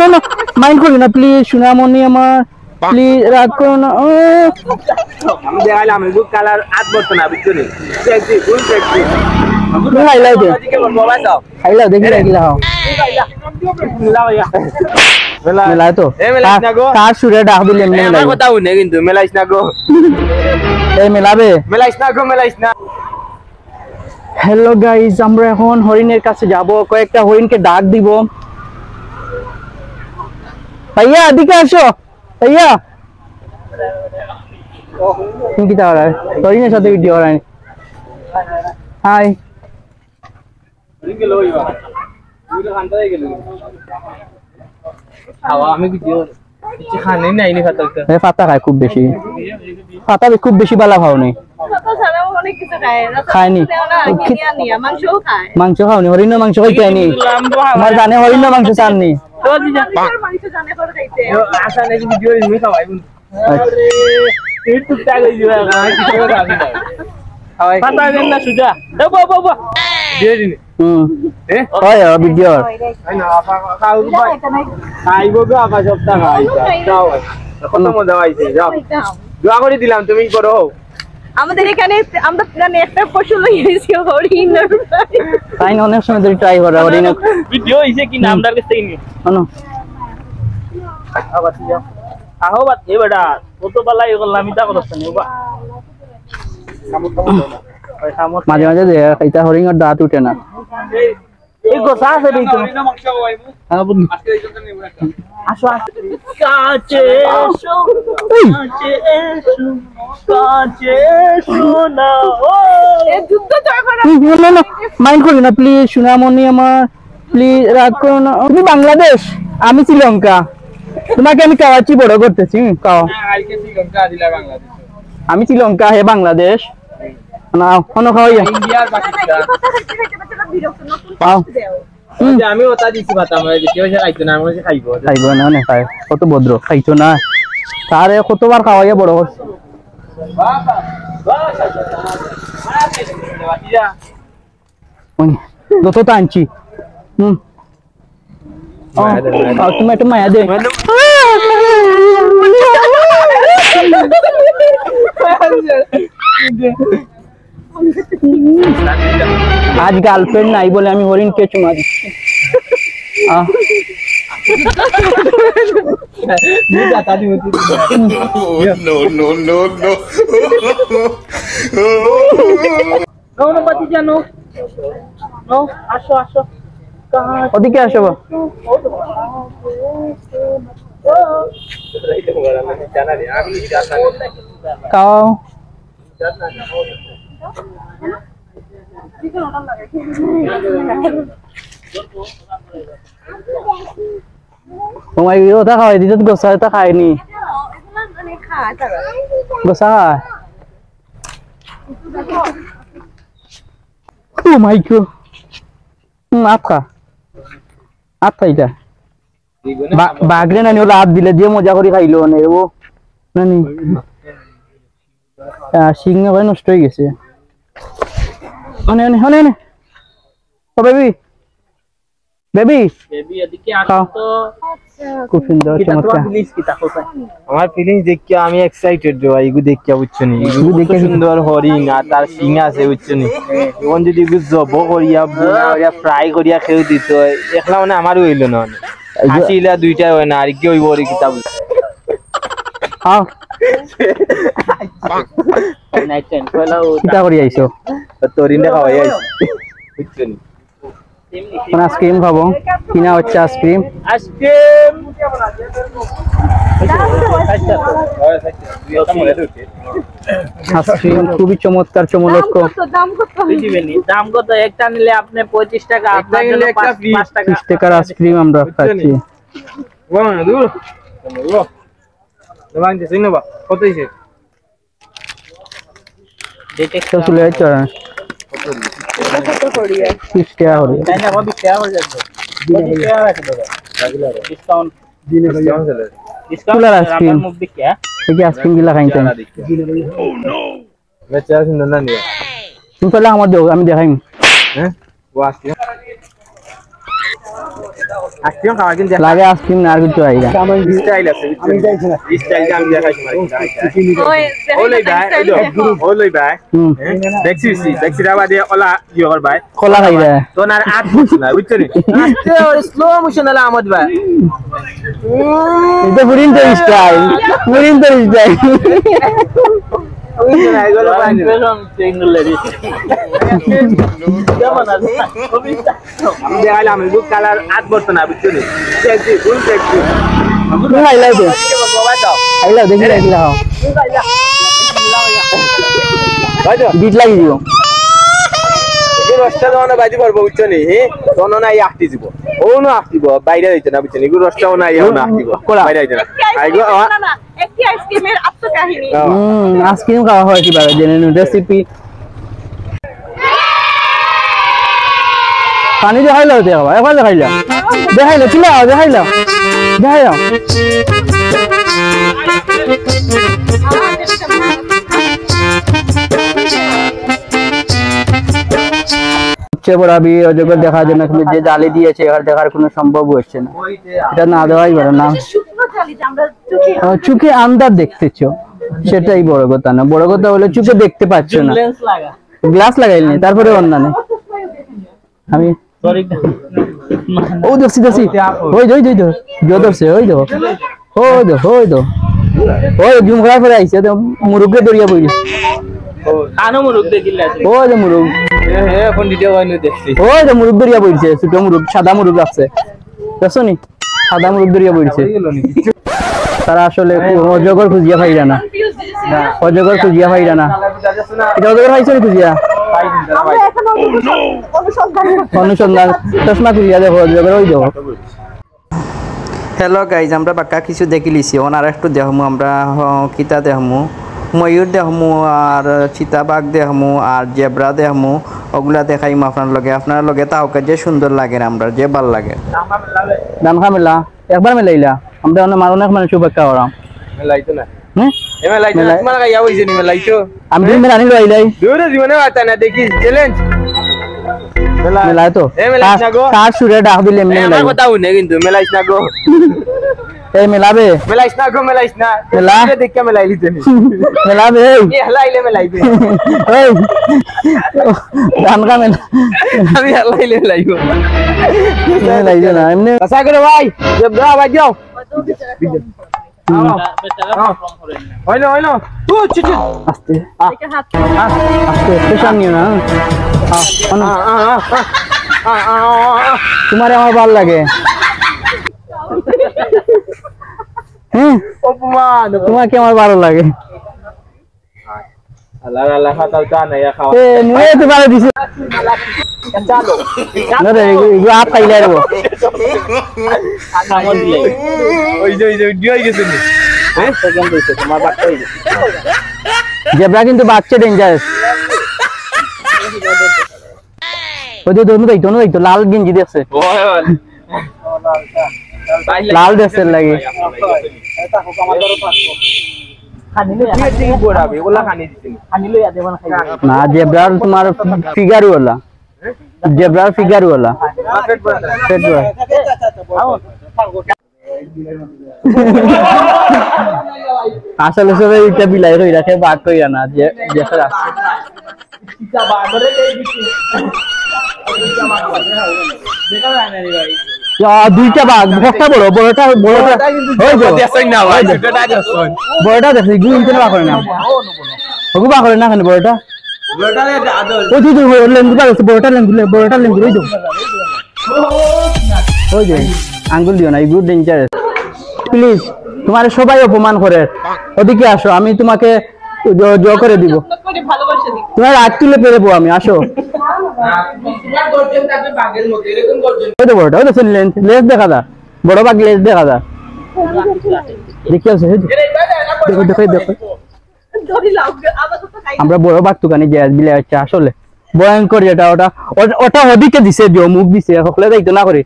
না না মাইন্ড করো না প্লিজ সোনামণি আমার প্লিজ রাগ করো না আমি দেখাইলাম বুক কালার 8 বছর না বুঝছো নি সেক্সি ফুল সেক্সি হাইলাইট দে হাইলাইট দেখি লাগিলা মেলা তো কার সুরে ডাক দিলে এমনি আমার কথা শুনে কিন্তু মেলাইছ না গো এই মেলাবে মেলাইছ না গো মেলাইছ না হ্যালো গাইস আমরা এখন হরিণের কাছে যাব কয়েকটা হরিণকে ডাক দিব ভাইয়া এদিকে আসো ভাইয়া কি তাহলে হরিণের সাথে ভিডিও করাই হাই আমি ভিডিও কিছু খানে নাই নি পাতা খায় খুব বেশি পাতা খুব বেশি বালা খাও নি খায়নি মাংস খাওনি হরিণ মাংস খাইতে আমার জানে হরিণ মাংস চাননি দিলাম তুমি করো আমাদের এখানে আমরা জানি একটা পশু লইছি হরিণ তাই অনেক সময় ধরে ট্রাই করে হরিণ ভিডিও হইছে কি নামদার কাছে নি আনো আবার যাও আহো বাত এ বেটা কত বালাই করলাম আমি তা করছ নি বাবা মাঝে মাঝে দে খাইতা হরিণের দাঁত উঠে না এই গোসা আছে দিতো আসো কাছে এসো কাছে এসো কাছে সোনা ও এই যুদ্ধ জয় করা না না মাইন্ড করো না প্লিজ সোনামণি আমার প্লিজ রাগ করো না তুমি বাংলাদেশ আমি শ্রীলঙ্কা তোমাকে আমি কাওয়াচি বড় করতেছি কাও আইকে শ্রীলঙ্কা দিলা বাংলাদেশ আমি শ্রীলঙ্কা হে বাংলাদেশ না কোন খাওয়াই ইন্ডিয়া আর পাকিস্তান কথা খাইতে খাইতে বাচ্চারা বিরক্ত নতুন পাও দেও আমি ওটা দিছি বাতা আমরা কেউ খাইতো না আমরা খাইবো খাইবো না না খায় কত ভদ্র খাইছো না তারে কতবার খাওয়াইয়া বড় করছে যত টানছি তুমি একটু মায়া দে আজ গার্লফ্রেন্ড নাই বলে আমি হরিণকে চুমা দিচ্ছি ওদিকে আসো খাও তোমার ওটা খাওয়াই দিতে গোসা ওটা খায়নি গোসা খায় ও মাই গড আপকা এটা বাগরে নানি ওলা হাত দিলে দিয়ে মজা করে খাইলো মানে ও নানি সিংহ ভাই নষ্ট হয়ে গেছে বেবি বেবি বেবি এদিকে আসো তো খুব সুন্দর চমৎকার আমার ফিলিংস দেখে আমি এক্সাইটেড রে ভাই এগু দেখিয়া বুঝছনি এগু দেখে সুন্দর হরিণ আর তার শিং আছে বুঝছনি কোন যদি এগু জব করিয়া বুনা ফ্রাই করিয়া খেউ দিত একলা মানে আমারও হইলো না আসিলা দুইটা হয় না আর কি হইব রে কিতাব হ্যাঁ নাইট টাইম কইলাও কিটা করি আইছো তরিনে খাওয়াই আইছি বুঝছনি কোন আইসক্রিম খাবো কিনা হচ্ছে আইসক্রিম আইসক্রিম খুবই চমৎকার চমলক্ষ দাম কত একটা নিলে আপনি 25 টাকা আপনার জন্য 5 টাকা 30 টাকার আইসক্রিম আমরা খাচ্ছি দূর দোকানতে সিনবা কত হইছে দেখতে চলে যাচ্ছে কত করিয়া 30 টাকা করে তাই না 20 টাকা হয়ে যাচ্ছে 20 টাকা রাখো দাদা ডিসকাউন্ট দিনে ডিসকাউন্ট আইসক্রিম মুখ দেখে এই আইসক্রিম গিলা খাইতে ও নো বেচা সুন্দর না নিয়া তুমি তাহলে আমার দাও আমি দেখাইম হ্যাঁ ও আইসক্রিম আইসক্রিম খাওয়া কিন্তু লাগে আইসক্রিম না আর কিছু আইরা স্টাইল আছে আমি যাইছি না স্টাইলটা আমি দেখাইছি ওই ভাই দেখছি বাদে ওলা ইয়র ভাই কলা খাইরা তো না আট বুঝছ না বুঝছ নি স্লো মোশন আলা আমদ ভাই এটা পুরিন তো স্টাইল ওই না এগুলো বানিয়ে আমি দেখাইলাম এই কালার আট বর্ষ না বুঝছ নি দেখছি ফুল দেখছি খাইলাও তো খাইলাও দেখি খাইলাও বিট লাগি দিও এই রসটা দোনা বাজি পারবো বুঝছ নি দোনো নাই আটটি দিব ও না আটটিব বাইরে যাইতে না বুঝছ নি এগুলো রসটাও নাই না আটটিব বাইরে যাইতে না আইগো না একটি আইসক্রিমের আত্মকাহিনী আইসক্রিম খাওয়া হয় কিভাবে জেনে নিন রেসিপি পানি দেখাইলাও দেখো একবার দেখাইলাও দেখাইলাও সবচেয়ে বড় আমি অজগর দেখার জন্য যে জালি দিয়েছে এবার দেখার কোনো সম্ভব হচ্ছে না এটা না দেওয়াই ভালো না চোখে আন্দাজ দেখতেছো সেটাই বড় কথা না বড় কথা হলো চোখে দেখতে পাচ্ছ না গ্লাস লাগাইনি তারপরে অন্যান্য আমি ও দেখছি ওই ধরছে ওই জুম করার পরে আইছে মুরুগে দরিয়া বইছে কানো মুরুগ দেখিলা ওই যে মুরুগ এখন ভিডিও বানিয়ে দেখছি ওই যে মুরুগ দরিয়া বইছে ছোট মুরুগ সাদা মুরুগ আছে দেখছো নি সাদা মুরুগ দরিয়া বইছে তারা আসলে অজগর খুঁজিয়া পাইরা না অজগর খুঁজিয়া পাইরা না এটা অজগর পাইছো নি খুঁজিয়া অনুসন্ধান চশমা খুঁজিয়া দেখো অজগর ওই দেখো হ্যালো গাইজ আমরা বাক্কা কিছু দেখি লিছি ওনার একটু দেখমু আমরা কিতা দেখমু ময়ূর দেখমু আর চিতাবাঘ দেখমু আর জেব্রা দেখমু ওগুলা দেখাইমু আপনার লগে তাওকে যে সুন্দর লাগে আমরা যে ভাল লাগে দামখা মেলা একবার মেলাইলা আমরা অনেক মানুষ অপেক্ষা করাম মেলাইতো না মেলাইতো না তোমার গাইয়া হইছে নি মেলাইতো আমি মেলানি লইলাই দূরে জীবনে বাতা না দেখি চ্যালেঞ্জ মেলাই তো কার সুরে ডাক দিলে এমনি আমার কথা হইনে কিন্তু মেলাইছ না গো এই মেলাবে মেলাইছ না মেলা দেখকে মেলাইলি তুমি মেলাবে এই হেলাইলে মেলাইবে এই দানকা মেলা আমি হেলাইলে মেলাইবো মেলাইছো না এমনি আশা করে ভাই জবরা ভাই যাও হইলো তু চুচ আস্তে আস্তে স্টেশন নিও না তোমার আমার ভালো লাগে হ্যাঁ অপমান তোমার কি আমার ভালো লাগে আল্লাহ খাতালতা না ইয়া খাওয়া এ নিয়ে তো ভালো দিছে চালো না রে এগুলো আপ খাইলে রে ওই যে ডিও গেছে নি হ্যাঁ সেকেন্ড হইছে তোমার বাচ্চা হইছে জেব্রা কিন্তু বাচ্চা ডেঞ্জারাস ওই যে দোনো দেখতো লাল গেঞ্জি দেখছে লাল ড্রেসের লাগে না জেব্রার তোমার ফিগার ওয়ালা আসলে সবাই এটা বিলাই রই রাখে বাদ কইরা না যে যেটা আছে দুইটা বাঘ একটা বড়টা বড়টা দেখছি গুলো ইন্টার বা করে না ওগু বা করে না খানে বড়টা ওই যে লেঙ্গু বা বড়টা লেঙ্গু ওই যে আঙ্গুল দিও না এই গুড ডেঞ্জারাস প্লিজ তোমার সবাই অপমান করে ওদিকে আসো আমি তোমাকে করে দিব তোমার রাত তুলে পেরেবো আমি আসো লেজ দেখা যা বড় বাঘ লেজ দেখা যা দেখি আছে দেখো আমরা বড় বাঘ তুকানি যে বিলে হচ্ছে আসলে ভয়ঙ্কর যেটা ওটা ওদিকে দিছে মুখ দিছে সকলে যাইতো না করে